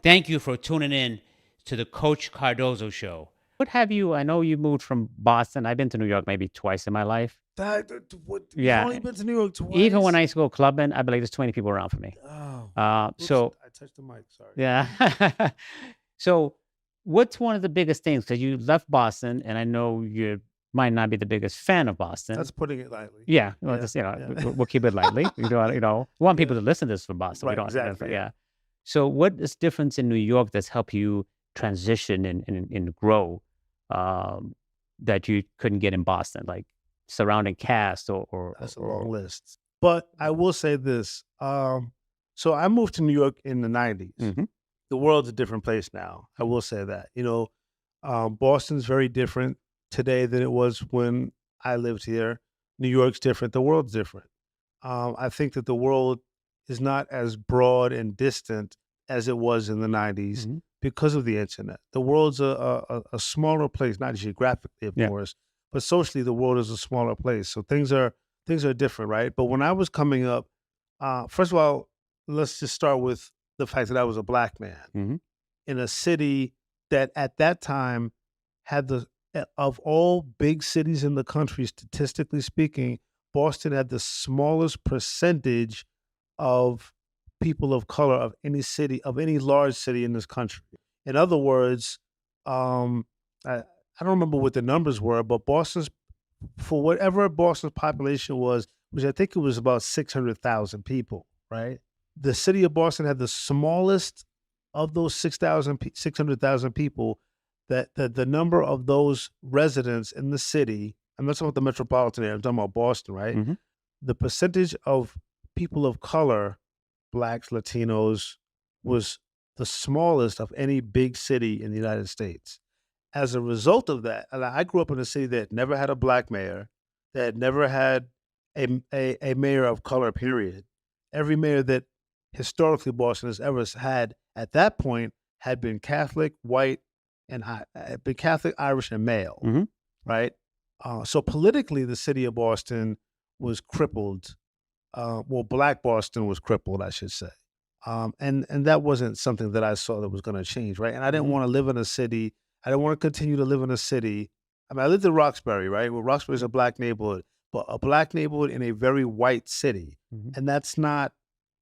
Thank you for tuning in to the Coach Cardoso Show. What have you? I know you moved from Boston. I've been to New York maybe twice in my life. You've Yeah, only been to New York even when twice? I used to go clubbing, I believe there's 20 people around for me. Oh, oops! So I touched the mic. Sorry. yeah. So what's one of the biggest things? Because you left Boston, and I know you might not be the biggest fan of Boston. That's putting it lightly. Yeah, well, Yeah, just, you know, yeah, we'll keep it lightly. We want yeah. people to listen to this from Boston. We Right, don't, exactly. Yeah. yeah. So, what is difference in New York that's helped you transition and grow, um, that you couldn't get in Boston, like surrounding cast That's a long or list. But I will say this. So I moved to New York in the 90s. Mhm. The world's a different place now. I will say that. Boston's very different today than it was when I lived here. New York's different. The world's different. I think that the world is not as broad and distant as it was in the 90s Mhm. because of the internet. The world's a smaller place, not geographically, of Yeah. course, but socially, the world is a smaller place. So things are different, right? But when I was coming up, first of all, let's just start with the fact that I was a black man Mhm. in a city that at that time had of all big cities in the country, statistically speaking, Boston had the smallest percentage of people of color of any city, of any large city in this country. In other words, um, I don't remember what the numbers were, but for whatever Boston's population was, which I think it was about 600,000 people, right? The city of Boston had the smallest of those 600,000 people, that the number of those residents in the city, I'm not talking about the metropolitan area, I'm talking about Boston, right? Mhm. The percentage of people of color, blacks, Latinos, was the smallest of any big city in the United States. As a result of that, and I grew up in a city that never had a black mayor, that never had a mayor of color, period. Every mayor that historically Boston has ever had at that point had been Catholic, white, and been Catholic, Irish, and male, Mhm. right? So politically, the city of Boston was crippled. Black Boston was crippled, I should say. And that wasn't something that I saw that was going to change, right? And I didn't Mhm. want to live in a city. I didn't want to continue to live in a city. I mean, I lived in Roxbury, right? Well, Roxbury is a black neighborhood, but a black neighborhood in a very white city, Mhm. and that's not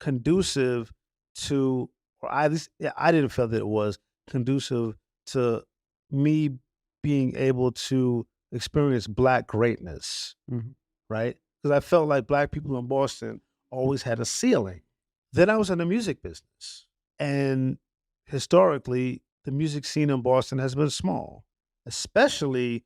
conducive to, or at least yeah, I didn't feel that it was conducive to me being able to experience black greatness, Mhm. right? Because I felt like black people in Boston always had a ceiling. Then I was in the music business. And historically, the music scene in Boston has been small, especially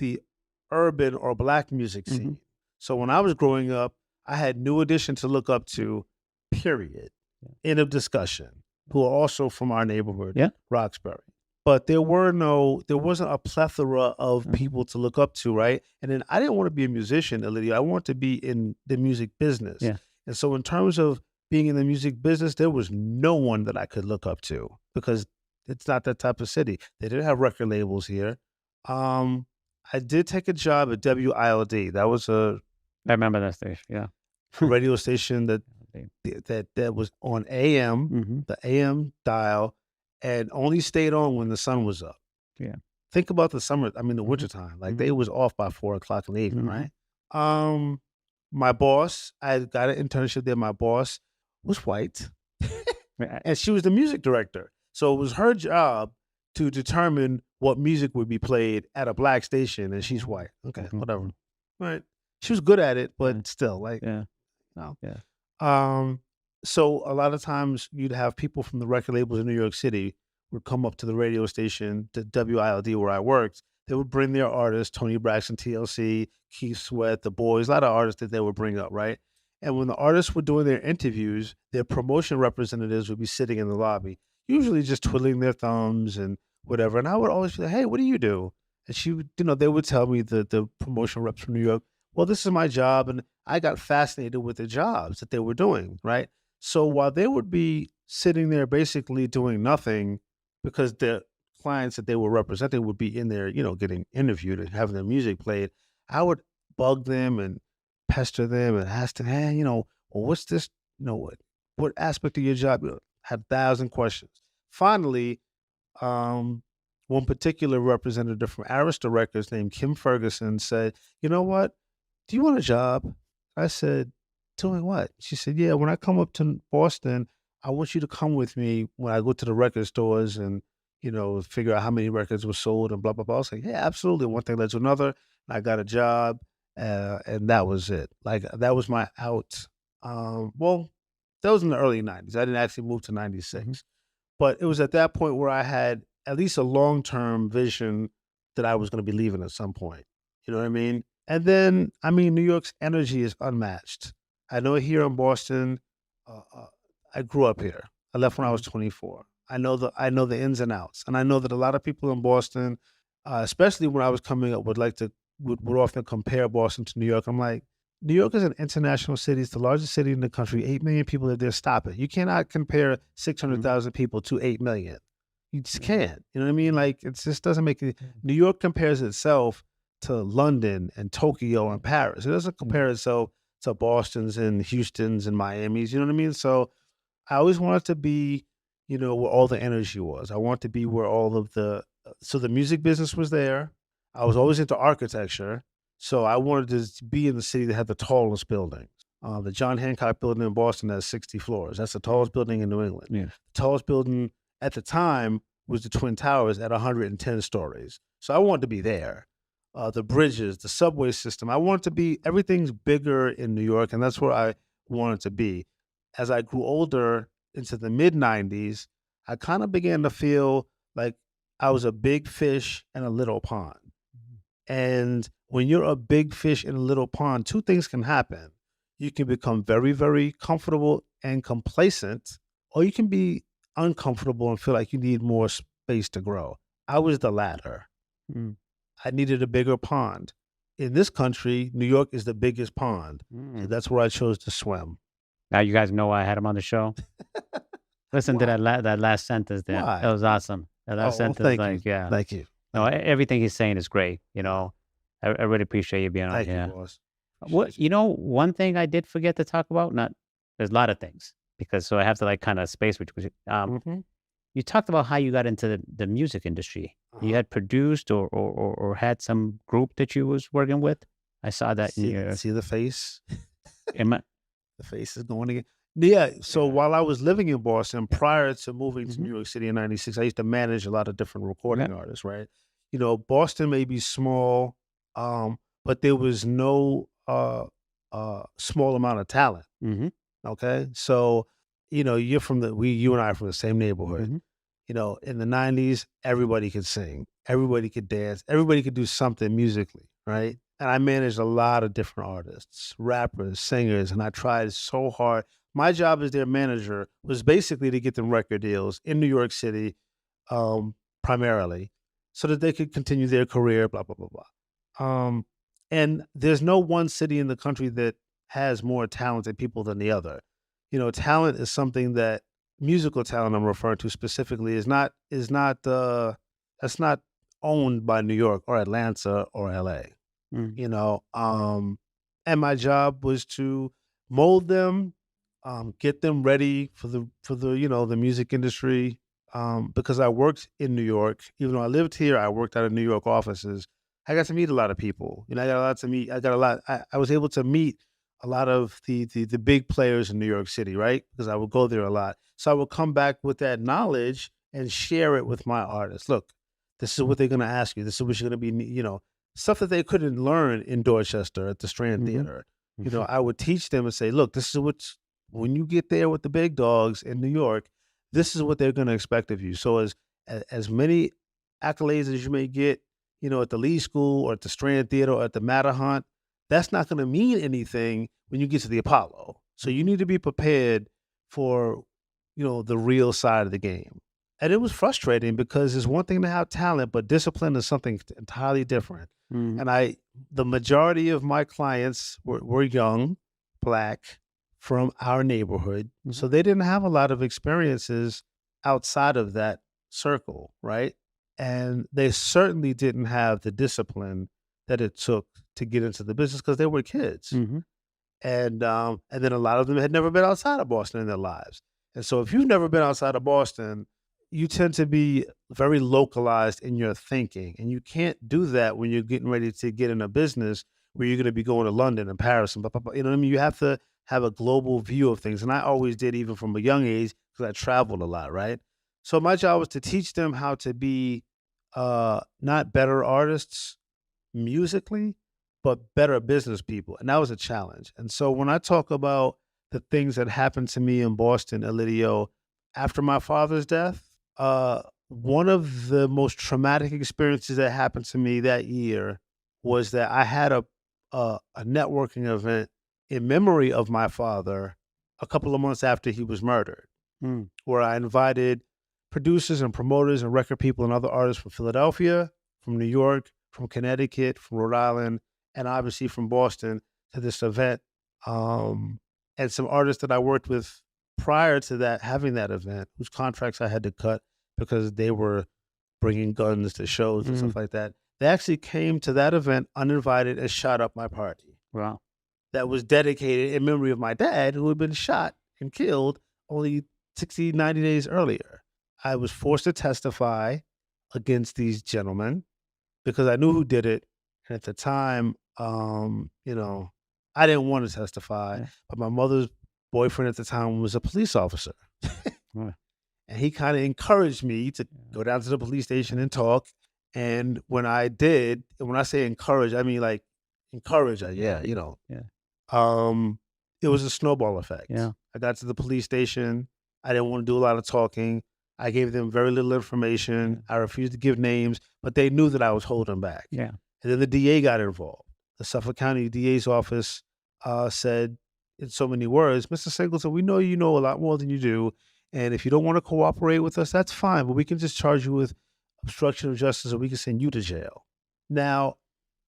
the urban or black music Mhm. scene. So when I was growing up, I had New Edition to look up to, period. Yeah. End of discussion. Who are also from our neighborhood, Yeah. Roxbury. But there wasn't a plethora of Mhm. people to look up to, right? And then I didn't want to be a musician, Ilidio. I want to be in the music business. Yeah. And so in terms of being in the music business, there was no one that I could look up to because it's not that type of city. They didn't have record labels here. Um, I did take a job at WILD. That was a I remember that station. Yeah. radio station that Okay. that was on AM, Mhm. the AM dial, and only stayed on when the sun was up. Yeah. Think about the summer, I mean, the Mhm. wintertime, like, they Mhm. was off by 4 o'clock in the evening, Mhm. right? Um, my boss, I got an internship there, my boss was white, Yeah. and she was the music director, so it was her job to determine what music would be played at a black station, and she's Mhm. white. Okay, Mhm. whatever. Mhm. Right. She was good at it, Yeah. but still, like, Yeah. no. Yeah. Um, so a lot of times you'd have people from the record labels in New York City would come up to the radio station, to WILD where I worked. They would bring their artists, Tony Braxton, TLC, Keith Sweat, The Boys, a lot of artists that they would bring up, right? And when the artists were doing their interviews, their promotion representatives would be sitting in the lobby, usually just twiddling their thumbs and whatever. And I would always be like, "Hey, what do you do?" And she would, they would tell me, the promotion reps from New York, "Well, this is my job." And I got fascinated with the jobs that they were doing, right? So while they would be sitting there basically doing nothing because the clients that they were representing would be in there, getting interviewed and having their music played, I would bug them and pester them and ask them, "Hey, well, what's this? What aspect of your job?" Had 1,000 questions. finally, um, one particular representative from Arista Records named Kim Ferguson said, "You know what? Do you want a job?" I said, "Doing what?" She said, "Yeah, when I come up to Boston, I want you to come with me when I go to the record stores and, figure out how many records were sold and blah, blah, blah." I was like, "Yeah, absolutely." One thing led to another. And I got a job, and that was it. Like, that was my out. Well, that was in the early 90s. I didn't actually move to Mhm. 96. But it was at that point where I had at least a long-term vision that I was gonna be leaving at some point. You know what I mean? And then, I mean, New York's energy is unmatched. I know here in Boston, I grew up here. I left when I was Mhm. 24. I know the ins and outs, and I know that a lot of people in Boston, especially when I was coming up, would often compare Boston to New York. I'm like, New York is an international city. It's the largest city in the country. 8 million people live there. Stop it. You cannot compare Mhm. 600,000 people to 8 million. You just Mhm. can't. You know what I mean? Like it just doesn't make it. New York compares itself to London and Tokyo and Paris. It doesn't Mhm. compare itself to Boston's and Houston's and Miami's. You know what I mean? So I always wanted to be, where all the energy was. I wanted to be where all of so the music business was there. I was always into architecture. So I wanted to be in the city that had the tallest building. The John Hancock building in Boston has 60 floors. That's the tallest building in New England. Yeah. The tallest building at the time was the Twin Towers at 110 stories. So I wanted to be there. The bridges, the subway system. I wanted to be, everything's bigger in New York, and that's where I wanted to be. As I grew older into the mid 90s, I kind of began to feel like I was a big fish in a little pond. Mhm. And when you're a big fish in a little pond, two things can happen. You can become very, very comfortable and complacent, or you can be uncomfortable and feel like you need more space to grow. I was the latter. Mm. I needed a bigger pond. In this country, New York is the biggest pond. So Mm. that's where I chose to swim. Now you guys know why I had him on the show. Listen to Why? that last sentence there. That Why? was awesome. That last Oh, well, sentence, thank you. like, yeah. Thank you. No, Thank you. everything he's saying is great. Uh, I really appreciate you being on thank you, here. boss. What Appreciate you. one thing I did forget to talk about. Not there's a lot of things because so I have to like kind of space which Mhm. you talked about how you got into the music industry. You Uh-huh. had produced or had some group that you was working with. I saw that in your See the face? in my, The face is going again. Yeah, so yeah. while I was living in Boston, Yeah. prior to moving to Hmm. New York City in '96, I used to manage a lot of different Yeah. recording artists, right? Boston may be small, but there was no, small amount of talent, Hmm. okay? So, you and I are from the same neighborhood. Hmm. In the '90s, everybody could sing, everybody could dance, everybody could do something musically, right? And I managed a lot of different artists, rappers, singers, and I tried so hard. My job as their manager was basically to get them record deals in New York City, primarily, so that they could continue their career, blah, blah, blah, blah. And there's no one city in the country that has more talented people than the other. Talent is something that musical talent I'm referring to specifically that's not owned by New York or Atlanta or LA, Mm. you know. And my job was to mold them, get them ready for the music industry. Because I worked in New York, even though I lived here, I worked out of New York offices. I got to meet a lot of people. I got a lot to meet. I got a lot. I was able to meet a lot of the big players in New York City, right? Because I would go there a lot. So I would come back with that knowledge and share it with my artists. Look, this is what they're going to ask you. This is what you're going to be, stuff that they couldn't learn in Dorchester at the Strand Mhm. Theater. Mhm. I would teach them and say, look, this is when you get there with the big dogs in New York, this is what they're going to expect of you. So as many accolades as you may get, at the Lee School or at the Strand Theater or at the Matterhorn, that's not going to mean anything when you get to the Apollo. So you Mhm. need to be prepared for, the real side of the game. And it was frustrating because it's one thing to have talent, but discipline is something entirely different. Mhm. And the majority of my clients were young, black, from our neighborhood. Mhm. So they didn't have a lot of experiences outside of that circle, right? And they certainly didn't have the discipline that it took to get into the business because they were kids. Mhm. And then a lot of them had never been outside of Boston in their lives. And so if you've never been outside of Boston, you tend to be very localized in your thinking, and you can't do that when you're getting ready to get in a business where you're going to be going to London and Paris and blah, blah, blah. You know what I mean? You have to have a global view of things, and I always did, even from a young age, because I traveled a lot, right? So my job was to teach them how to be not better artists musically, but better business people. And that was a challenge. And so when I talk about the things that happened to me in Boston, Ilidio, after my father's death, one of the most traumatic experiences that happened to me that year was that I had a networking event in memory of my father a couple of months after he was murdered, where I invited producers and promoters and record people and other artists from Philadelphia, from New York, from Connecticut, from Rhode Island, and obviously from Boston to this event. And some artists that I worked with prior to that, having that event, whose contracts I had to cut because they were bringing guns to shows and stuff like that. They actually came to that event uninvited and shot up my party. Wow. That was dedicated in memory of my dad, who had been shot and killed only 60, 90 days earlier. I was forced to testify against these gentlemen because I knew who did it. And at the time, you know, I didn't want to testify, but my mother's boyfriend at the time was a police officer. And he kind of encouraged me to go down to the police station and talk. And when I did, and when I say encourage, I mean like encourage, you know. It was a snowball effect. Yeah. I got to the police station. I didn't want to do a lot of talking. I gave them very little information. I refused to give names, but they knew that I was holding back. Yeah. And then the DA got involved. The Suffolk County DA's office said in so many words, Mr. Singleton, we know you know a lot more than you do. And if you don't want to cooperate with us, that's fine. But we can just charge you with obstruction of justice, or we can send you to jail. Now,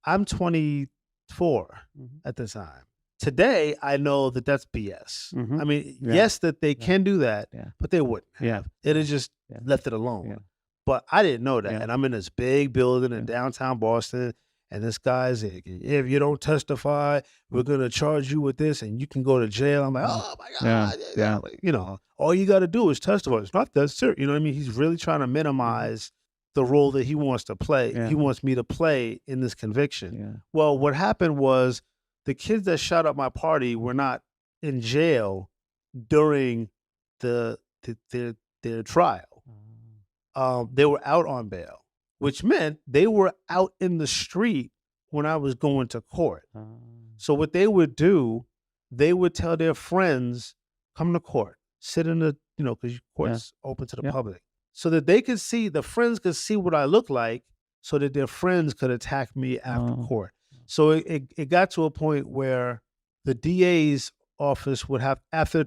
I'm 24 at the time. Today, I know that that's BS. I mean, yes, that they can do that, but they wouldn't have. They'd have just left it alone. But I didn't know that. And I'm in this big building in downtown Boston, and this guy's like, if you don't testify, we're going to charge you with this, and you can go to jail. I'm like, oh, my God. Like, you know, all you got to do is testify. It's not that serious. You know what I mean? He's really trying to minimize the role that he wants to play. He wants me to play in this conviction. Well, what happened was the kids that shot up my party were not in jail during their trial. They were out on bail, which meant they were out in the street when I was going to court. So what they would do, they would tell their friends, come to court, sit in the, you know, because court's open to the public, so that they could see, the friends could see what I look like, so that their friends could attack me after court. So it got to a point where the DA's office would have, after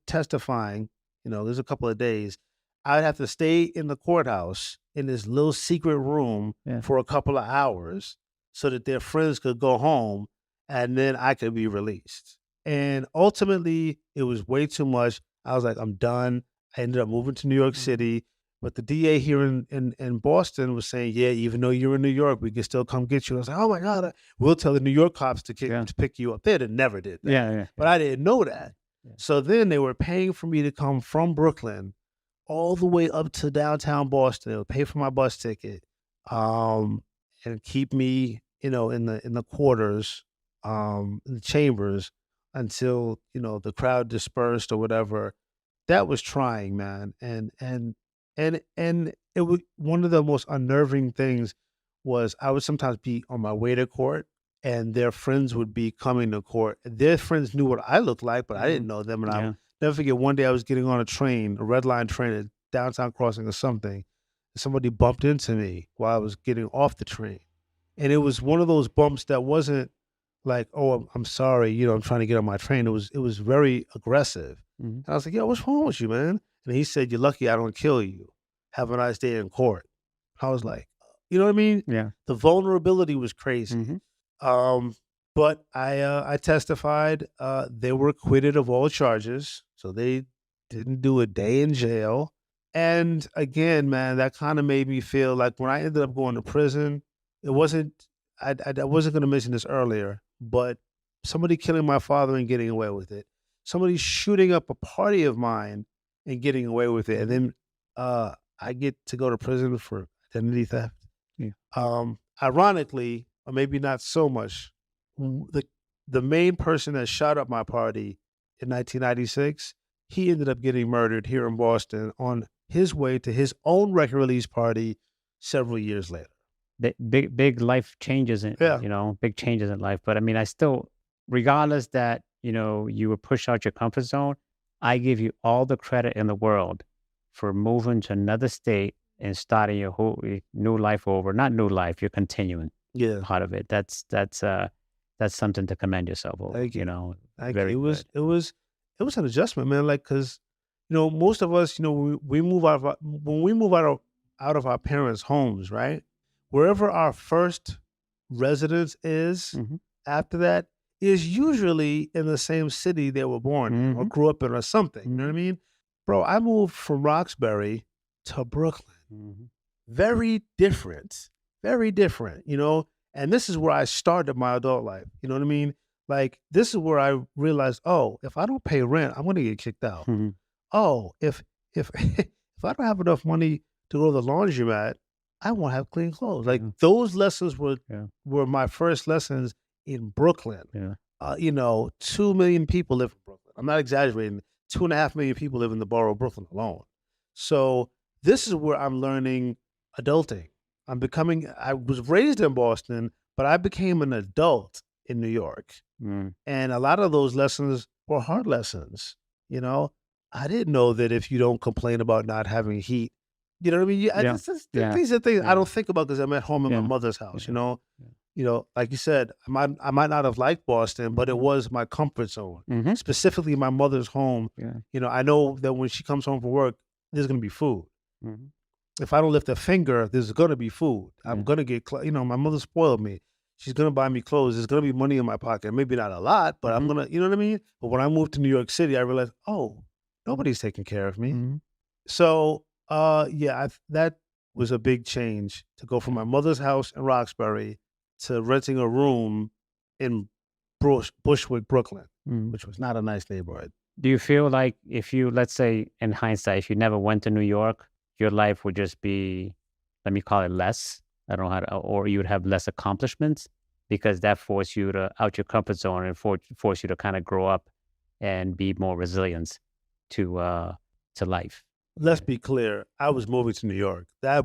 testifying, you know, there's a couple of days, I'd have to stay in the courthouse in this little secret room for a couple of hours so that their friends could go home and then I could be released. And ultimately, it was way too much. I was like, I'm done. I ended up moving to New York City. But the DA here in Boston was saying, yeah, even though you're in New York, we can still come get you. I was like, oh, my God, we'll tell the New York cops to pick you up. They never did that. But I didn't know that. So then they were paying for me to come from Brooklyn all the way up to downtown Boston. They would pay for my bus ticket and keep me, you know, in the quarters, in the chambers until, you know, the crowd dispersed or whatever. That was trying, man. And it was one of the most unnerving things was I would sometimes be on my way to court and their friends would be coming to court. Their friends knew what I looked like, but I didn't know them. And I'll never forget, one day I was getting on a train, a red line train at downtown crossing or something. And somebody bumped into me while I was getting off the train. And it was one of those bumps that wasn't like, oh, I'm sorry, you know, I'm trying to get on my train. It was very aggressive. And I was like, yo, what's wrong with you, man? And he said, you're lucky I don't kill you. Have a nice day in court. I was like, you know what I mean? Yeah. The vulnerability was crazy. But I testified. They were acquitted of all charges. So they didn't do a day in jail. And again, man, that kind of made me feel like when I ended up going to prison, it wasn't, I wasn't going to mention this earlier, but somebody killing my father and getting away with it. Somebody shooting up a party of mine and getting away with it. And then I get to go to prison for identity theft. Yeah. Ironically, or maybe not so much, the main person that shot up my party in 1996, he ended up getting murdered here in Boston on his way to his own record release party several years later. Big life changes in Yeah. big changes in life. But I mean, I still, regardless that you were pushed out your comfort zone, I give you all the credit in the world for moving to another state and starting your whole new life over. Not new life, you're continuing Yeah. part of it. That's something to commend yourself over. Thank you. Very It good. was an adjustment, man. Like, cause most of us, when we move when we move out of our parents' homes, right? Wherever our first residence is Mhm. after that is usually in the same city they were born in or Mhm. grew up in or something. You know what I mean? Bro, I moved from Roxbury to Brooklyn. Mhm. Very different. Very different, And this is where I started my adult life. You know what I mean? Like, this is where I realized, oh, if I don't pay rent, I'm gonna get kicked out. Mhm. Oh, if if I don't have enough money to go to the laundromat, I won't have clean clothes. Like, Yeah. those lessons Yeah. were my first lessons in Brooklyn. Yeah. 2 million people live in Brooklyn. I'm not exaggerating. 2.5 million people live in the borough of Brooklyn alone. So this is where I'm learning adulting. I was raised in Boston, but I became an adult in New York. Mm. And a lot of those lessons were hard lessons. You know, I didn't know that if you don't complain about not having heat, you know what I mean? Yeah. Yeah. These are things I Yeah. don't think about because I'm at home in my Yeah. mother's house, Yeah. Yeah. like you said, I might not have liked Boston, but it Mhm. was my comfort zone, Mhm. specifically my mother's home. Yeah. I know that when she comes home from work, there's going to be food. Mhm. If I don't lift a finger, there's going to be food. I'm Yeah. going to get, my mother spoiled me. She's going to buy me clothes. There's going to be money in my pocket. Maybe not a lot, but I'm Mhm. going to, you know what I mean? But when I moved to New York City, I realized, oh, nobody's taking care of me. Mhm. So, yeah, that was a big change to go from my mother's house in Roxbury to renting a room in Bushwick, Brooklyn, Mhm. which was not a nice neighborhood. Do you feel like if you, let's say in hindsight, if you never went to New York, your life would just be, let me call it less? I don't know how to, or you would have less accomplishments because that forced you to out your comfort zone and force you to kind of grow up and be more resilient to life. Let's be clear. I was moving to New York. Yeah.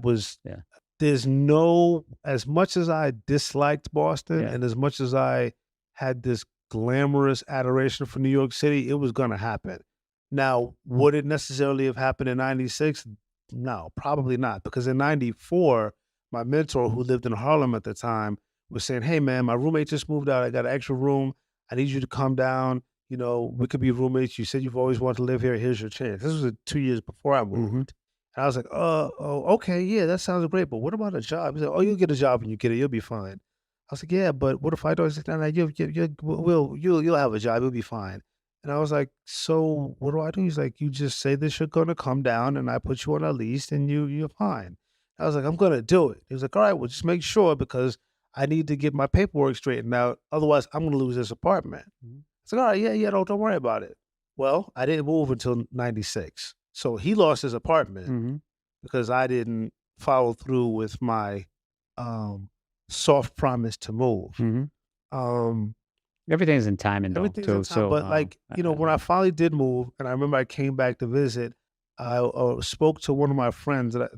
As much as I disliked Boston Yeah. and as much as I had this glamorous adoration for New York City, it was going to happen. Now, would it necessarily have happened in 96? No, probably not. Because in 94, my mentor who lived in Harlem at the time was saying, hey, man, my roommate just moved out. I got an extra room. I need you to come down. We could be roommates. You said you've always wanted to live here. Here's your chance. This was 2 years before I moved. Mhm. And I was like, oh, okay, yeah, that sounds great. But what about a job? He's like, oh, you'll get a job when you get it. You'll be fine. I was like, yeah, but what if I don't? He's like, no, no, you'll have a job. You'll be fine. And I was like, so what do I do? He's like, you just say that you're going to come down and I put you on a lease and you're fine. I was like, I'm going to do it. He was like, all right, well, just make sure because I need to get my paperwork straightened out. Otherwise, I'm going to lose this apartment. Mhm. It's like, all right, yeah, don't worry about it. Well, I didn't move until 96. So he lost his apartment Mhm. because I didn't follow through with my um, soft promise to move. Mhm. Um, Everything's in timing though, Everything's in too. time, So, but when I finally did move, and I remember I came back to visit, I spoke to one of my friends that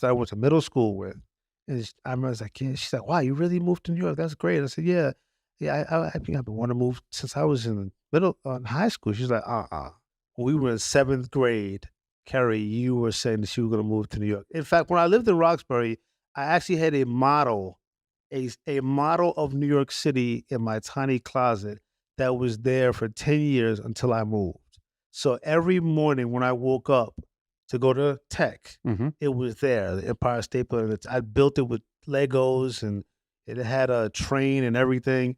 I went to middle school with, and I remember I was like, yeah, she's like, wow, you really moved to New York? That's great. I said, yeah, yeah, I think I've been wanting to move since I was in high school. She's like, when we were in seventh grade, Keri, you were saying that you were going to move to New York. In fact, when I lived in Roxbury, I actually had a model, a model of New York City in my tiny closet that was there for 10 years until I moved. So every morning when I woke up to go to tech, Mhm. it was there, the Empire State Building. I built it with Legos and it had a train and everything.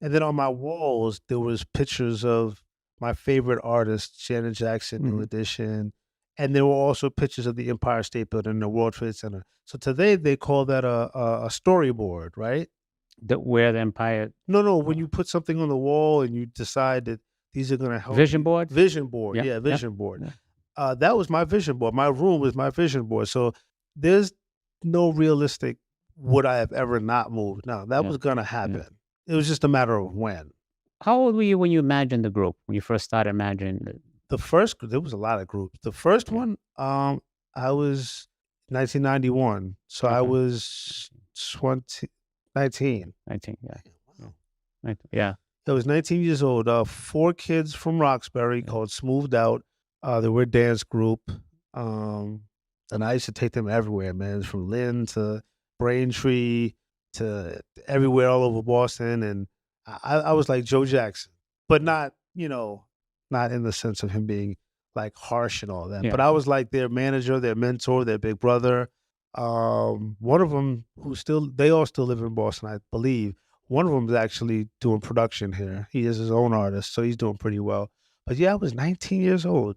And then on my walls, there was pictures of my favorite artists, Janet Jackson, New Mhm. Edition. And there were also pictures of the Empire State Building and the World Trade Center. So today they call that a storyboard, right? Where the empire No, when uh, you put something on the wall and you decide that these are gonna help vision you board? vision board, Yeah. yeah, Yeah. vision board. Yeah. That was my vision board. My room was my vision board. So there's no realistic would I have ever not moved. No, that Yeah. was gonna Yeah. happen. It was just a matter of when. How old were you when you imagined the group? When you first started imagining it? The first there was a lot of groups. The first Yeah. one, I was 1991, so I Okay. was 19. 19. Yeah. Wow. Yeah. I was 19 years old. 4 kids from Roxbury Yeah. called Smoothed Out. They were a dance group. And I used to take them everywhere, man, from Lynn to Braintree to everywhere all over Boston. And I was like Joe Jackson, but not, not in the sense of him being like harsh and all that. But Yeah. I was like their manager, their mentor, their big brother. One of them they all still live in Boston, I believe. One of them is actually doing production here. He is his own artist, so he's doing pretty well. But yeah, I was 19 years old,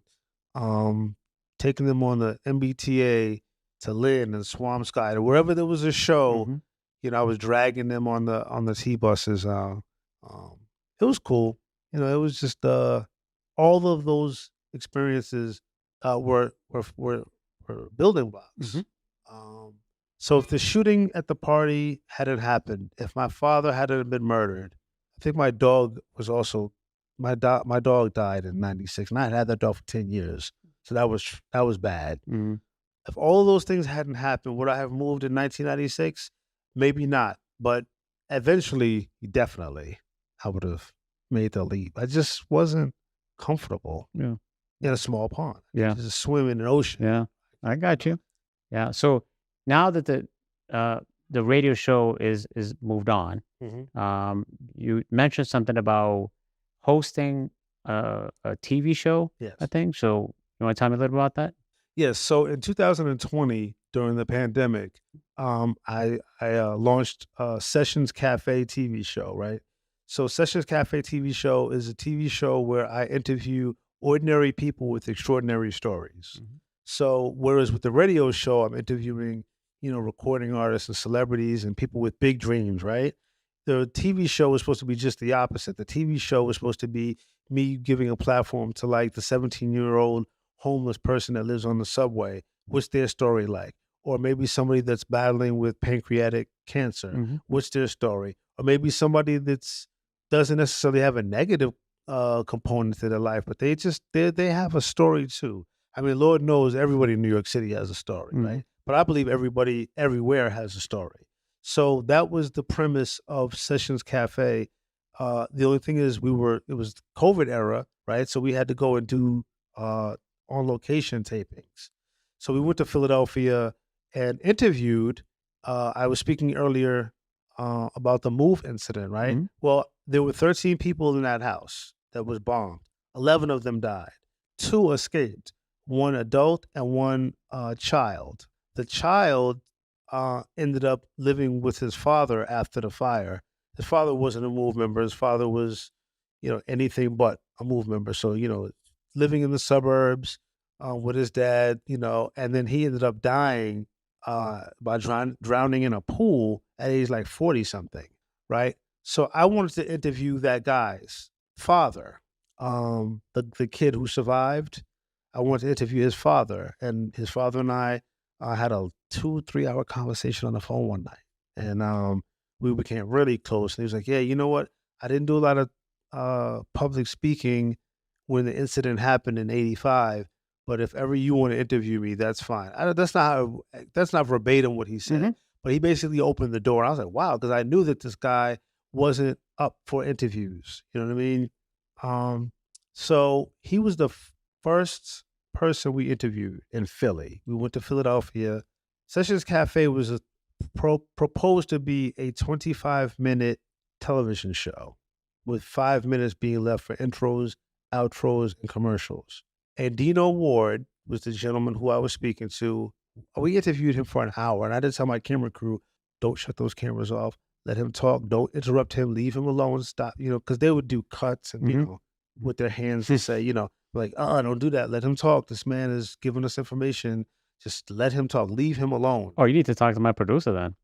taking them on the MBTA to Lynn and Swampscott or wherever there was a show. Mhm. I was dragging them on the T buses. It was cool. It was just all of those experiences were building blocks. Mhm. Um, so if the shooting at the party hadn't happened, if my father hadn't been murdered, I think my dog was also my dog died in '96, and I had that dog for 10 years. So that was bad. Mhm. If all of those things hadn't happened, would I have moved in 1996? Maybe not, but eventually, definitely, I would have made the leap. I just wasn't comfortable Yeah. in a small pond. Yeah. Just swim in an ocean. Yeah. I got you. Yeah. So now that the radio show is moved on, you mentioned something about hosting a TV show, Yes. I think. So you want to tell me a little about that? Yes. So in 2020, during the pandemic, I launched Sessions Cafe TV show. Right. So Sessions Cafe TV show is a TV show where I interview ordinary people with extraordinary stories. Mhm. So whereas with the radio show, I'm interviewing, recording artists and celebrities and people with big dreams. Right. The TV show is supposed to be just the opposite. The TV show was supposed to be me giving a platform to like the 17-year-old homeless person that lives on the subway. What's their story like? Or maybe somebody that's battling with pancreatic cancer. Mhm. What's their story? Or maybe somebody that's doesn't necessarily have a negative component to their life, but they have a story too. I mean, Lord knows everybody in New York City has a story, Mhm. right? But I believe everybody everywhere has a story. So that was the premise of Sessions Cafe. The only thing is it was the COVID era, right? So we had to go and do on location tapings. So we went to Philadelphia and interviewed. I was speaking earlier about the move incident, right? Mhm. Well, there were 13 people in that house that was bombed. 11 of them died. 2 escaped. 1 adult and 1 child. The child ended up living with his father after the fire. His father wasn't a move member. His father was, anything but a move member. So, living in the suburbs with his dad, and then he ended up dying by drowning in a pool at age like 40 something, right? So I wanted to interview that guy's father, the kid who survived. I wanted to interview his father, and his father and I had a 2-3 hour conversation on the phone one night, and we became really close. And he was like, "Yeah, you know what? I didn't do a lot of public speaking when the incident happened in '85, but if ever you want to interview me, that's fine." That's not verbatim what he said, Mhm. but he basically opened the door. I was like, "Wow," because I knew that this guy wasn't up for interviews. You know what I mean? So he was the first person we interviewed in Philly. We went to Philadelphia. Sessions Cafe was proposed to be a 25-minute television show with 5 minutes being left for intros, outros, and commercials. And Dino Ward was the gentleman who I was speaking to. We interviewed him for an hour, and I did tell my camera crew, don't shut those cameras off. Let him talk. Don't interrupt him. Leave him alone. Stop, because they would do cuts and, Mhm. with their hands to say, like, don't do that. Let him talk. This man is giving us information. Just let him talk. Leave him alone. Oh, you need to talk to my producer then.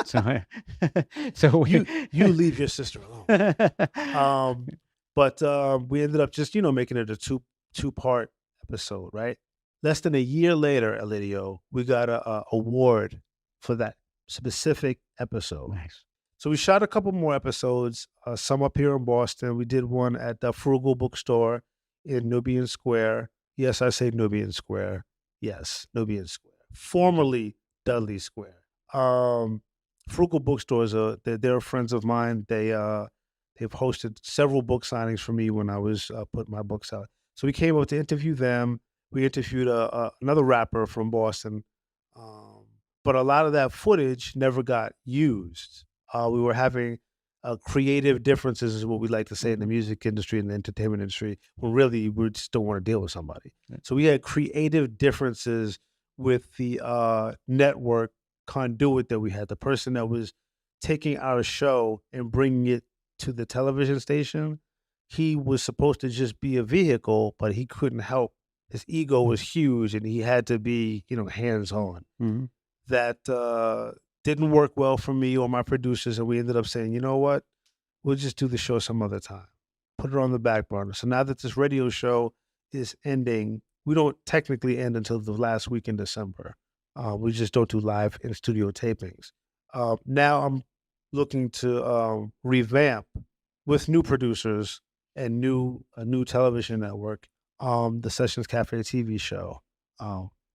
So, so You leave your sister alone. But we ended up just, making it a two-part episode, right? Less than a year later, Ilidio, we got a award for that specific episode. Nice. So we shot a couple more episodes, some up here in Boston. We did one at the Frugal Bookstore in Nubian Square. Yes, I say Nubian Square. Yes, Nubian Square, formerly Dudley Square. Frugal Bookstores, they're friends of mine. They've hosted several book signings for me when I was putting my books out. So we came up to interview them. We interviewed another rapper from Boston, but a lot of that footage never got used. We were having creative differences, is what we like to say in the music industry and the entertainment industry, when really we just don't want to deal with somebody. Right. So we had creative differences with the network conduit that we had, the person that was taking our show and bringing it to the television station. He was supposed to just be a vehicle, but he couldn't help. His ego was huge and he had to be, hands-on. Mhm. That didn't work well for me or my producers, and we ended up saying, you know what, we'll just do the show some other time. Put it on the back burner. So now that this radio show is ending, we don't technically end until the last week in December. We just don't do live in studio tapings. Now I'm looking to revamp with new producers and a new television network, the Sessions Cafe TV show.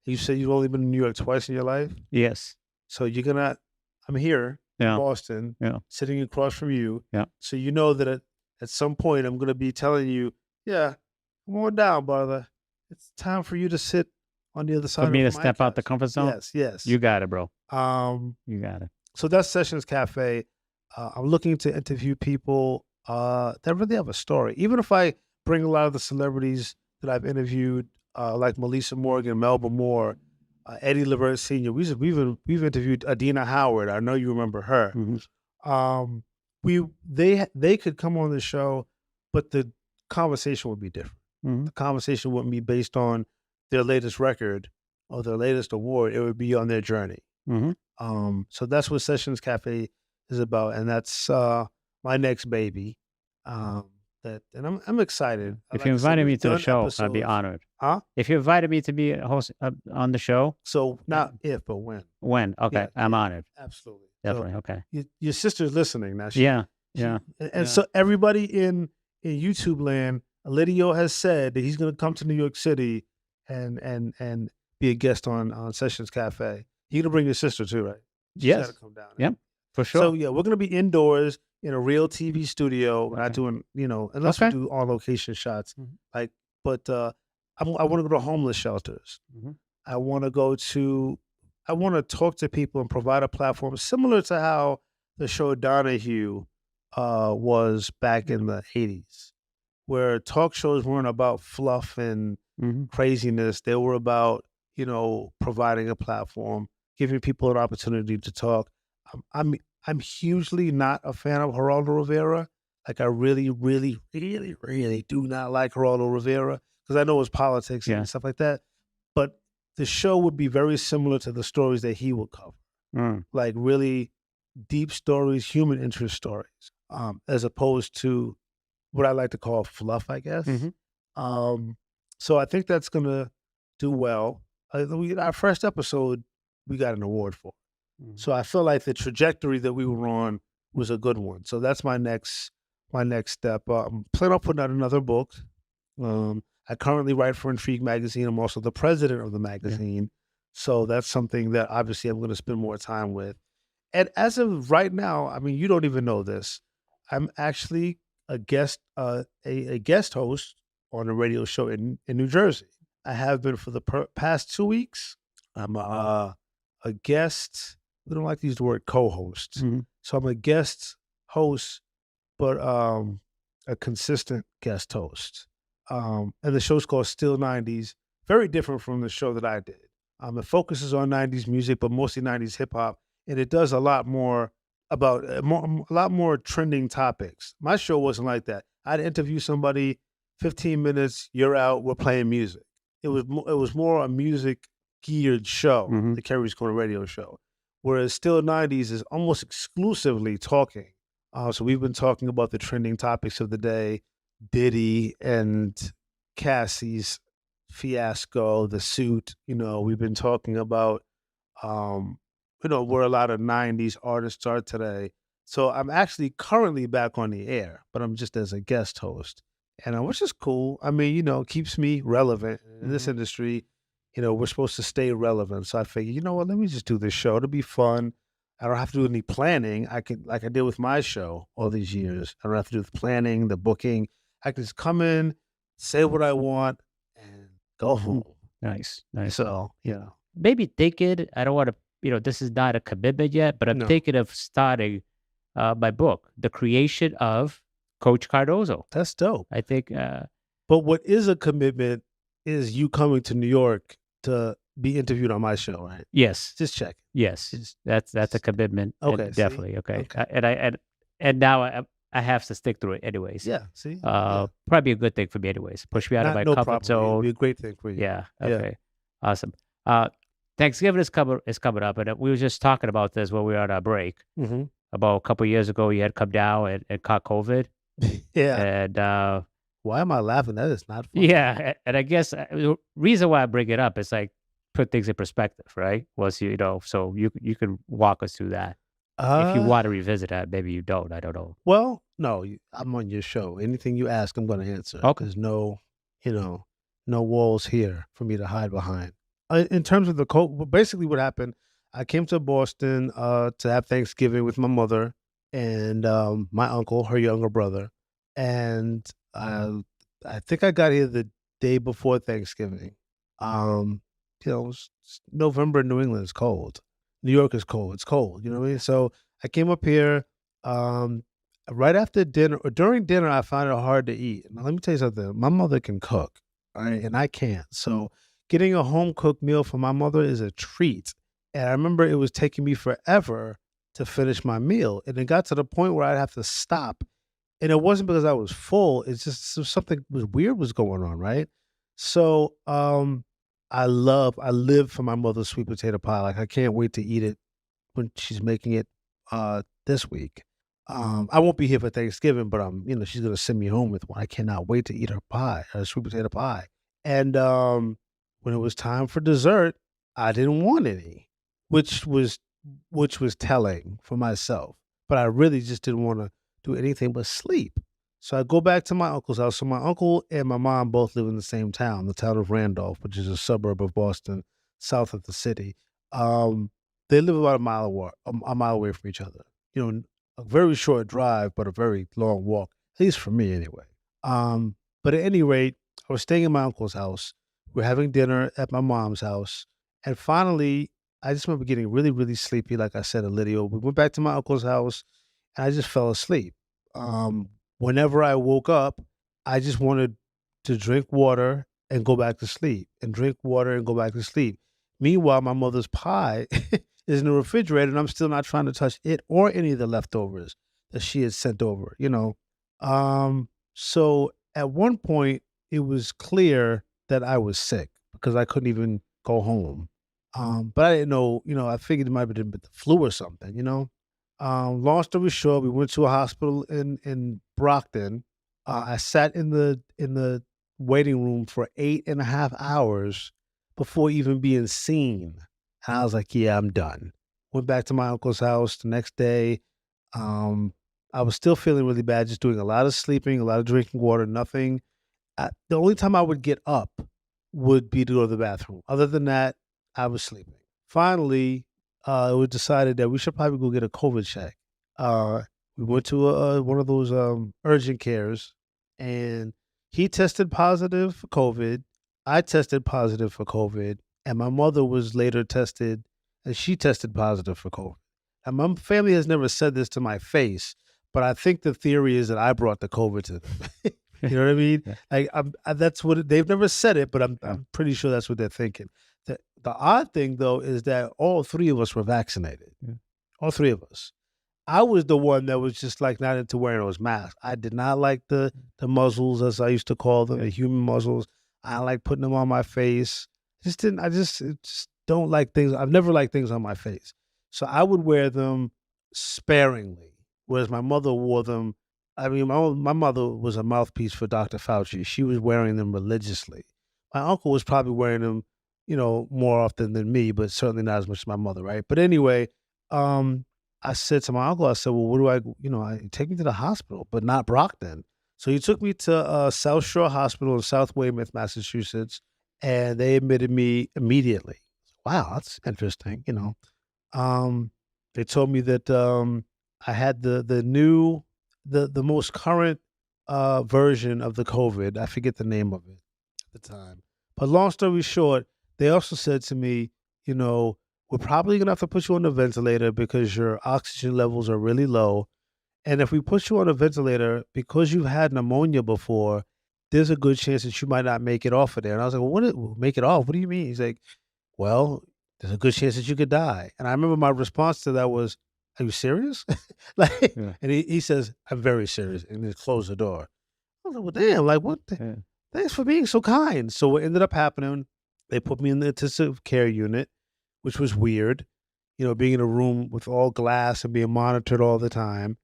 You said you've only been in New York twice in your life? Yes. So I'm here in Yeah. Boston, Yeah. sitting across from you. Yeah. So you know that at some point I'm going to be telling you, yeah, come on down, brother. It's time for you to sit on the other side For me to of my step out the couch. comfort zone? Yes, yes. You got it, bro. You got it. So that's Sessions Cafe. I'm looking to interview people that really have a story. Even if I bring a lot of the celebrities that I've interviewed, like Melissa Morgan, Melba Moore, Eddie Levert Sr. We've interviewed Adina Howard. I know you remember her. Mhm. They could come on the show, but the conversation would be different. Mhm. The conversation wouldn't be based on their latest record or their latest award. It would be on their journey. Mhm. So that's what Sessions Cafe is about, and that's my next baby. And I'm excited. If Like you I said, invited me we've to the done show, I'd be episodes. honored. Huh? If you invited me to be a host on the show, So not if, but when. when? Okay, Yeah, I'm yeah, honored. absolutely. Definitely. Okay. So your sister's listening now. Yeah. Yeah. And Yeah. so everybody in YouTube land, Ilidio has said that he's going to come to New York City and be a guest on Sessions Cafe. You're going to bring your sister too, right? She's got Yes. to come down. Yep. For sure. So yeah, we're going to be indoors in a real TV studio. We're not Okay. doing, unless we Okay. do on location shots. Mhm. But I want to go to homeless shelters. Mhm. I want to talk to people and provide a platform similar to how the show Donahue was back in the 80s, where talk shows weren't about fluff and Mhm. craziness. They were about, providing a platform, giving people an opportunity to talk. I'm hugely not a fan of Geraldo Rivera. Like I really, really, really, really do not like Geraldo Rivera because I know his politics Yeah. and stuff like that. But the show would be very similar to the stories that he would cover, Mm. like really deep stories, human interest stories, as opposed to what I like to call fluff, I guess. Mhm. So I think that's gonna do well. Our first episode, we got an award for. Mhm. So I feel like the trajectory that we were on was a good one. So that's my next step. I'm planning on putting out another book. I currently write for Intrigue magazine. I'm also the president of the magazine. So that's something that obviously I'm going to spend more time with. And as of right now, I mean, you don't even know this. I'm actually a guest host on a radio show in New Jersey. I have been for the past 2 weeks. I'm a guest. We don't like to use the word co-host. Mhm. So I'm a guest host, but a consistent guest host. And the show's called Still 90s. Very different from the show that I did. It focuses on 90s music, but mostly 90s hip hop. And it does a lot more about a lot more trending topics. My show wasn't like that. I'd interview somebody, 15 minutes, you're out, we're playing music. It was more a music geared show, Mhm. the Keri's Corner radio show. Whereas Still 90s is almost exclusively talking. So we've been talking about the trending topics of the day, Diddy and Cassie's fiasco, the suit. We've been talking about, where a lot of 90s artists are today. So I'm actually currently back on the air, but I'm just as a guest host. And which is cool. I mean, keeps me relevant in this industry. We're supposed to stay relevant. So I figured, you know what, let me just do this show. It'll be fun. I don't have to do any planning. I can, like I did with my show all these years. I don't have to do the planning, the booking. I can just come in, say what I want, and go home. Nice, nice. So, Maybe thinking, I don't want to, this is not a commitment yet, but I'm No. thinking of starting my book, The Creation of Coach Cardoso. That's dope. I think, But what is a commitment is you coming to New York to be interviewed on my show, right? yes, Just check. yes, that's a commitment. Okay, see? Definitely. Okay. Okay. And now I have to stick through it anyways. Yeah, see? Yeah. Probably a good thing for me anyways. Push me out of my No comfort problem. It'll zone. be a great thing for you. Yeah. Yeah. Okay. Awesome. Thanksgiving is coming up, and we were just talking about this when we were on our break. Mm-hmm. About a couple years ago, you had come down and caught COVID, Yeah. and Why am I laughing? That is not funny. yeah, and I guess the reason why I bring it up is like put things in perspective, right? Was so you can walk us through that if you want to revisit that. Maybe you don't. I don't know. Well, no, I'm on your show. Anything you ask, I'm going to answer. Okay. There's no walls here for me to hide behind. In terms of the basically what happened, I came to Boston to have Thanksgiving with my mother and my uncle, her younger brother, and I think I got here the day before Thanksgiving. It's November in New England is cold. New York is cold. It's cold. You know what I mean? So I came up here. Right after dinner or during dinner, I found it hard to eat. Now, let me tell you something. My mother can cook, all right, and I can't. So getting a home cooked meal for my mother is a treat. And I remember it was taking me forever to finish my meal. And it got to the point where I'd have to stop. And it wasn't because I was full. It's just something was weird was going on, right? So I live for my mother's sweet potato pie. Like I can't wait to eat it when she's making it this week. I won't be here for Thanksgiving, but she's gonna send me home with one. I cannot wait to eat her pie, her sweet potato pie. And when it was time for dessert, I didn't want any, which was telling for myself. But I really just didn't want to do anything but sleep. So I go back to my uncle's house. So my uncle and my mom both live in the same town, the town of Randolph, which is a suburb of Boston, south of the city. They live about a mile away from each other. A very short drive, but a very long walk, at least for me anyway. But at any rate, I was staying in my uncle's house. We're having dinner at my mom's house. And finally, I just remember getting really, really sleepy. Like I said, Ilidio. We went back to my uncle's house and I just fell asleep. Whenever I woke up, I just wanted to drink water and go back to sleep and drink water and go back to sleep. Meanwhile, my mother's pie is in the refrigerator and I'm still not trying to touch it or any of the leftovers that she had sent over, So at one point, it was clear that I was sick because I couldn't even go home. But I didn't know, I figured it might have been the flu or something, Long story short, we went to a hospital in Brockton. I sat in the waiting room for 8.5 hours before even being seen. And I was like, yeah, I'm done. Went back to my uncle's house the next day. I was still feeling really bad, just doing a lot of sleeping, a lot of drinking water, nothing. The only time I would get up would be to go to the bathroom. Other than that, I was sleeping. Finally, it was decided that we should probably go get a COVID check. We went to one of those urgent cares, and he tested positive for COVID. I tested positive for COVID, and my mother was later tested, and she tested positive for COVID. And my family has never said this to my face, but I think the theory is that I brought the COVID to them. You know what I mean? Yeah. Like that's what they've never said it, but I'm pretty sure that's what they're thinking. The odd thing though is that all three of us were vaccinated. Yeah. All three of us. I was the one that was just like not into wearing those masks. I did not like the muzzles, as I used to call them, the human muzzles. I don't like putting them on my face. I just don't like things. I've never liked things on my face. So I would wear them sparingly, whereas my mother wore them. I mean, my mother was a mouthpiece for Dr. Fauci. She was wearing them religiously. My uncle was probably wearing them, more often than me, but certainly not as much as my mother, right? But anyway, um, I said to my uncle, I said, "Well, what do take me to the hospital, but not Brockton." So he took me to South Shore Hospital in South Weymouth, Massachusetts, and they admitted me immediately. Wow, that's interesting. Um, they told me that I had the new the most current version of the COVID. I forget the name of it at the time. But long story short, they also said to me, we're probably gonna have to put you on the ventilator because your oxygen levels are really low. And if we put you on a ventilator because you've had pneumonia before, there's a good chance that you might not make it off of there. And I was like, well, make it off? What do you mean? He's like, well, there's a good chance that you could die. And I remember my response to that was, are you serious? Like, Yeah. and he says, I'm very serious. And he closed the door. I was like, well, damn, like what? Yeah. Thanks for being so kind. So what ended up happening, they put me in the intensive care unit, which was weird, being in a room with all glass and being monitored all the time.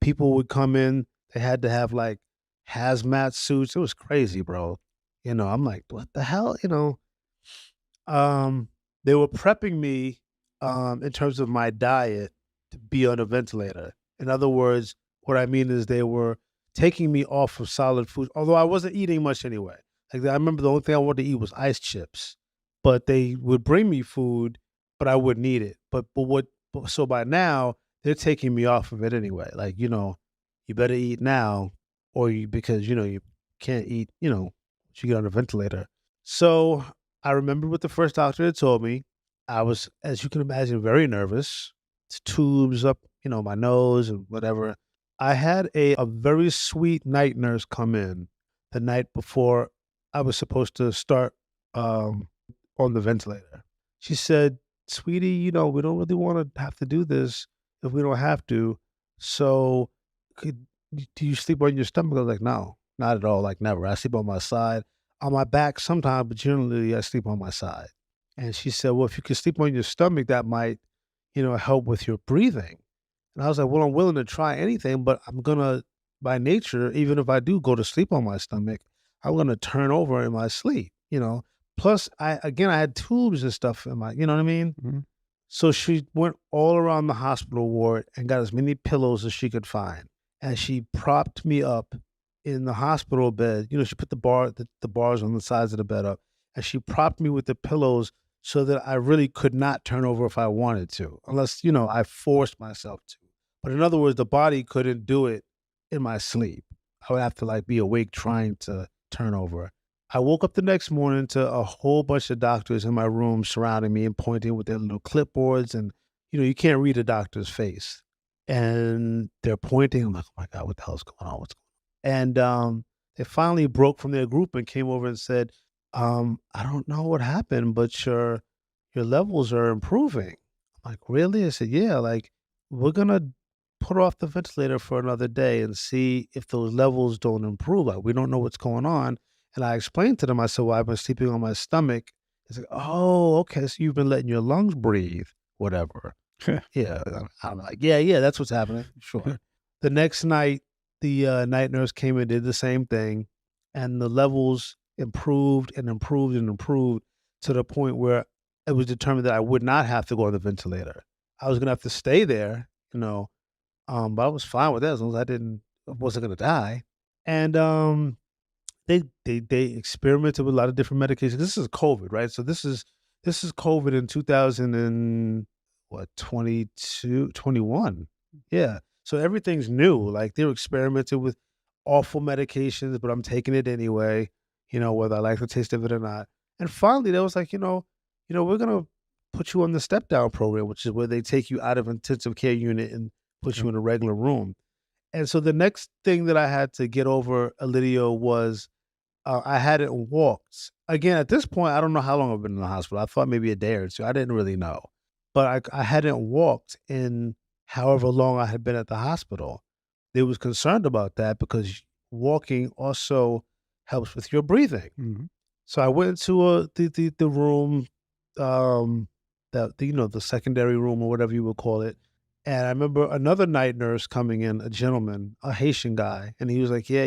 People would come in, they had to have like hazmat suits. It was crazy, bro. I'm like, what the hell? Um, they were prepping me in terms of my diet to be on a ventilator. In other words, what I mean is they were taking me off of solid food, although I wasn't eating much anyway. Like I remember the only thing I wanted to eat was ice chips, but they would bring me food, but I wouldn't eat it. So by now they're taking me off of it anyway. Like, you better eat now because, you can't eat, once you get on a ventilator. So I remember what the first doctor had told me. I was, as you can imagine, very nervous. It's tubes up, my nose and whatever. I had a very sweet night nurse come in the night before I was supposed to start um, on the ventilator. She said, "Sweetie, we don't really want to have to do this if we don't have to. So, do you sleep on your stomach?" I was like, "No, not at all. Like never. I sleep on my side, on my back sometimes, but generally I sleep on my side." And she said, "Well, if you could sleep on your stomach, that might, help with your breathing." And I was like, "Well, I'm willing to try anything, but I'm gonna, by nature, even if I do go to sleep on my stomach, I'm gonna turn over in my sleep. Plus, I had tubes and stuff in my, you know what I mean? Mhm. So she went all around the hospital ward and got as many pillows as she could find. And she propped me up in the hospital bed. She put the bars on the sides of the bed up, and she propped me with the pillows so that I really could not turn over if I wanted to, unless, I forced myself to. But in other words, the body couldn't do it in my sleep. I would have to like be awake trying to turn over. I woke up the next morning to a whole bunch of doctors in my room surrounding me and pointing with their little clipboards. And, you can't read a doctor's face. And they're pointing. I'm like, oh my God, what the hell's going on? What's going on? And they finally broke from their group and came over and said, I don't know what happened, but your levels are improving. I'm like, really? I said, yeah, like we're gonna put off the ventilator for another day and see if those levels don't improve. Like we don't know what's going on. And I explained to them, I said, well, I've been sleeping on my stomach. It's like, oh, okay. So you've been letting your lungs breathe, whatever. Yeah. I'm like, yeah, yeah, that's what's happening. Sure. The next night, the night nurse came and did the same thing. And the levels improved and improved and improved to the point where it was determined that I would not have to go on the ventilator. I was going to have to stay there, but I was fine with that as long as I wasn't going to die. And they experimented with a lot of different medications. This is COVID, right? So this is COVID in 2000 and what 22, 21. Yeah. So everything's new. Like they're experimenting with awful medications, but I'm taking it anyway, whether I like the taste of it or not. And finally they was like, we're gonna put you on the step down program, which is where they take you out of intensive care unit and put you Okay. in a regular room. And so the next thing that I had to get over, Ilidio, was I hadn't walked. Again, at this point, I don't know how long I've been in the hospital. I thought maybe a day or two. I didn't really know. But I hadn't walked in however long I had been at the hospital. They was concerned about that because walking also helps with your breathing. Mhm. So I went into the room, um, the secondary room or whatever you would call it. And I remember another night nurse coming in, a gentleman, a Haitian guy, and he was like, "Yeah,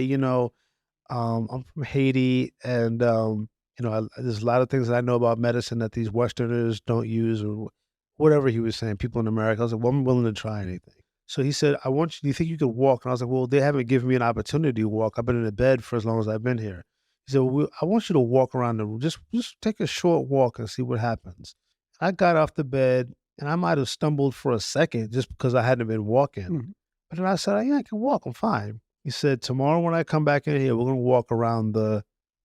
I'm from Haiti, and there's a lot of things that I know about medicine that these Westerners don't use, or whatever he was saying. People in America, I was like, well, I'm willing to try anything. So he said, "I want you. Do you think you could walk?" And I was like, "Well, they haven't given me an opportunity to walk. I've been in the bed for as long as I've been here." He said, "Well, I want you to walk around the room. Just take a short walk and see what happens." I got off the bed, and I might have stumbled for a second just because I hadn't been walking. Mhm. But then I said, "Yeah, I can walk. I'm fine." He said, "Tomorrow when I come back in here, we're gonna walk around the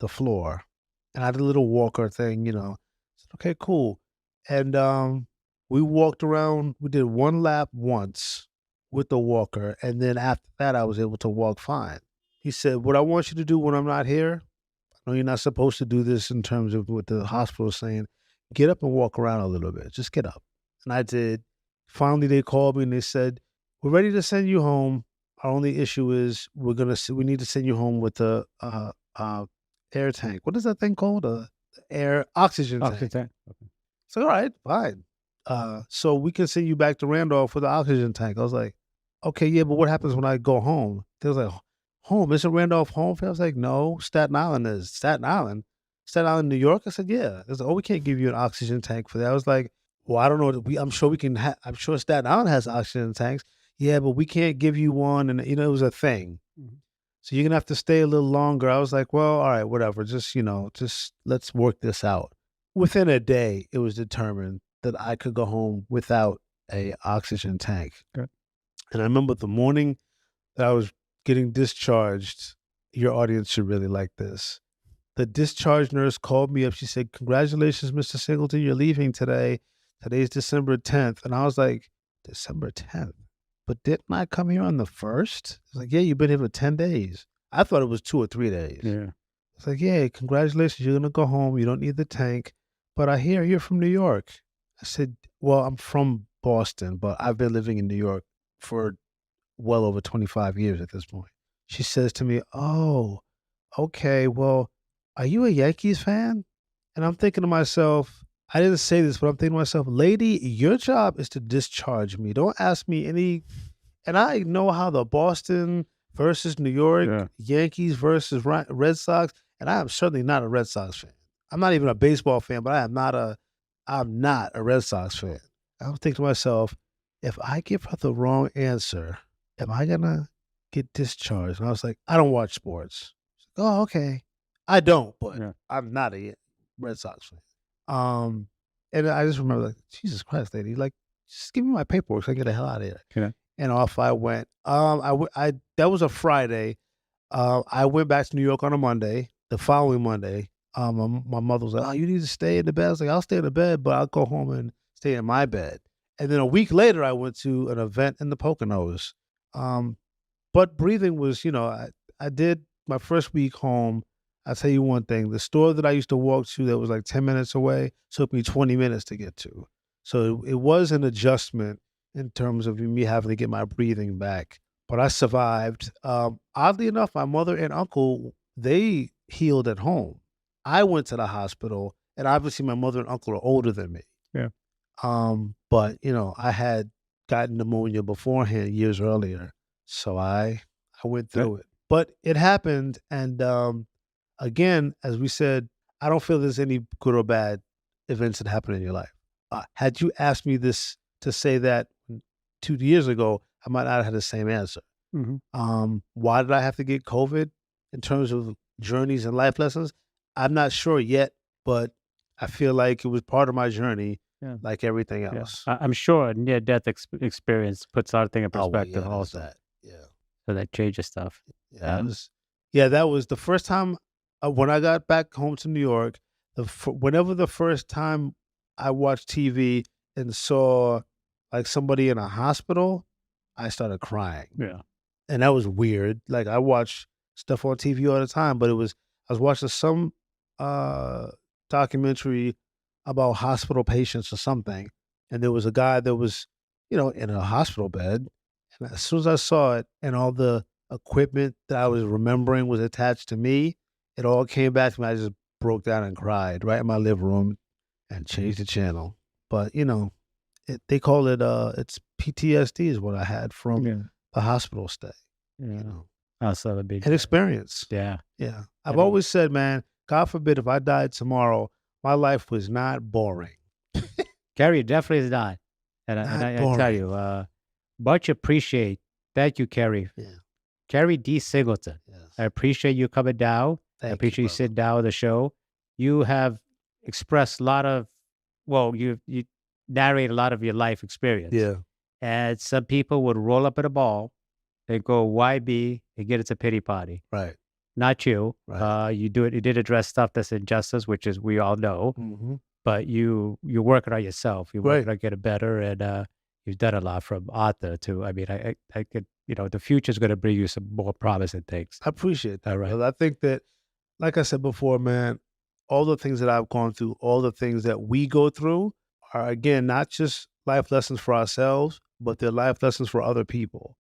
floor." And I did a little walker thing. I said, "Okay, cool." And we walked around, we did one lap once with the walker, and then after that I was able to walk fine. He said, "What I want you to do when I'm not here, I know you're not supposed to do this in terms of what the hospital is saying, get up and walk around a little bit. Just get up." And I did. Finally, they called me and they said, "We're ready to send you home. Our only issue is we need to send you home with a air tank." What is that thing called? A air oxygen tank. Oxygen. So, all right, fine. So we can send you back to Randolph with the oxygen tank. I was like, okay, yeah, but what happens when I go home? They was like, home? Isn't Randolph home? I was like, no, Staten Island is. Staten Island? Staten Island, New York? I said, yeah. They was like, oh, we can't give you an oxygen tank for that. I was like, well, I don't know. I'm sure we can. I'm sure Staten Island has oxygen tanks. Yeah, but we can't give you one. And it was a thing. Mhm. So you're gonna have to stay a little longer. I was like, well, all right, whatever. Just let's work this out. Within a day, it was determined that I could go home without a oxygen tank. Good. And I remember the morning that I was getting discharged. Your audience should really like this. The discharge nurse called me up. She said, "Congratulations, Mr. Singleton. You're leaving today. Today's December 10th." And I was like, "December 10th? But didn't I come here on the 1st?" It's like, "Yeah, you've been here for 10 days." I thought it was 2 or 3 days. Yeah. It's like, "Yeah, congratulations. You're going to go home. You don't need the tank. But I hear you're from New York." I said, "Well, I'm from Boston, but I've been living in New York for well over 25 years at this point." She says to me, "Oh, okay. Well, are you a Yankees fan?" And I'm thinking to myself, I didn't say this, but I'm thinking to myself, lady, your job is to discharge me. Don't ask me any. And I know how the Boston versus New York, Yeah. Yankees versus Red Sox, and I am certainly not a Red Sox fan. I'm not even a baseball fan, but I'm not a Red Sox fan. I'm thinking to myself, if I give her the wrong answer, am I gonna get discharged? And I was like, I don't watch sports. She's like, oh, okay. I don't, but Yeah. I'm not a Red Sox fan. Um, and I just remember like, Jesus Christ, lady, like, just give me my paperwork so I can get the hell out of here. Yeah. And off I went. That was a Friday. I went back to New York on a Monday. The following Monday, my mother was like, "Oh, you need to stay in the bed." I was like, "I'll stay in the bed, but I'll go home and stay in my bed." And then a week later, I went to an event in the Poconos. Um, but breathing was, I did my first week home. I'll tell you one thing, the store that I used to walk to that was like 10 minutes away took me 20 minutes to get to. So it was an adjustment in terms of me having to get my breathing back, but I survived. Oddly enough, my mother and uncle, they healed at home. I went to the hospital, and obviously my mother and uncle are older than me. Yeah. But I had gotten pneumonia beforehand years earlier. So I went through it. But it happened, and again, as we said, I don't feel there's any good or bad events that happen in your life. Had you asked me this to say that 2 years ago, I might not have had the same answer. Mhm. Why did I have to get COVID in terms of journeys and life lessons? I'm not sure yet, but I feel like it was part of my journey, Yeah. like everything Yeah. else. I'm sure near-death experience puts a lot of things in Oh, well, perspective there's also. that. Yeah. So that changes stuff. Yeah, that was the first time when I got back home to New York. Whenever the first time I watched TV and saw like somebody in a hospital, I started crying, Yeah. and that was weird. Like I watch stuff on TV all the time, but I was watching some uh documentary about hospital patients or something, and there was a guy that was in a hospital bed, and as soon as I saw it and all the equipment that I was remembering was attached to me, it all came back to me. I just broke down and cried right in my living room and changed the channel. But they call it it's PTSD is what I had from Yeah. the hospital stay. Yeah. Also a big and experience. yeah. Yeah. I've mean- always said, man, God forbid if I died tomorrow, my life was not boring. Keri definitely is not. And Not I tell boring. you, much appreciate. Thank you, Keri. Yeah. Keri D. Singleton. Yes. I appreciate you coming down. I Thank you, appreciate you brother. sitting down on the show. You have expressed a lot of, well, you narrate a lot of your life experience. Yeah. And some people would roll up in a ball and go, why be, and get into pity party. Right. Not you. Right. You did address stuff that's injustice, which is we all know. Mm-hmm. But you're working on yourself. You're working Right. on getting better, and you've done a lot from author to. I mean, I could, the future's going to bring you some more promising things. I appreciate that. All right. Brother. I think that, like I said before, man, all the things that I've gone through, all the things that we go through are, again, not just life lessons for ourselves, but they're life lessons for other people.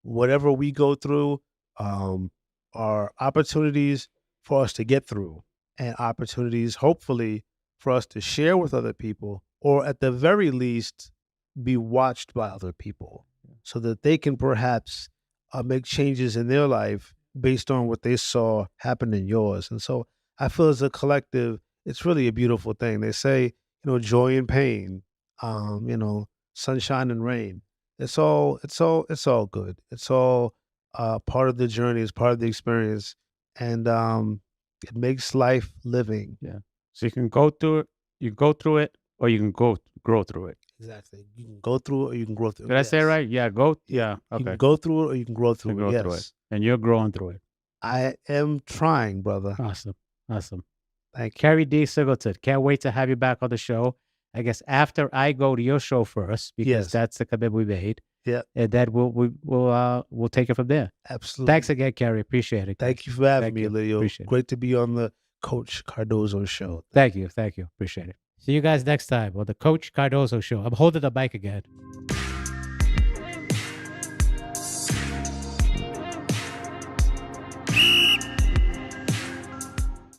Whatever we go through are opportunities for us to get through, and opportunities, hopefully, for us to share with other people, or at the very least, be watched by other people so that they can perhaps make changes in their life based on what they saw happen in yours. And so I feel as a collective, it's really a beautiful thing. They say, joy and pain, sunshine and rain. It's all good. It's all part of the journey. It's part of the experience, and it makes life living. Yeah. So you can go through it. You go through it, or you can grow through it. Exactly. You can go through it, or you can grow through it. Did I say it right? Yeah. Go. Yeah. You Okay. can go through it, or you can grow through You it. go Yes. through it, and you're growing through it. I am trying, brother. Awesome. Thank you. Keri D. Singleton. Can't wait to have you back on the show. I guess after I go to your show first, because Yes. that's the commitment we made. Yeah. And then we'll take it from there. Absolutely. Thanks again, Keri. Appreciate it. Thank you for having Thank me, you. Ilidio. Appreciate it. Great to be on the Coach Cardoso Show. Thank you. Appreciate it. See you guys next time on the Coach Cardoso Show. I'm holding the mic again.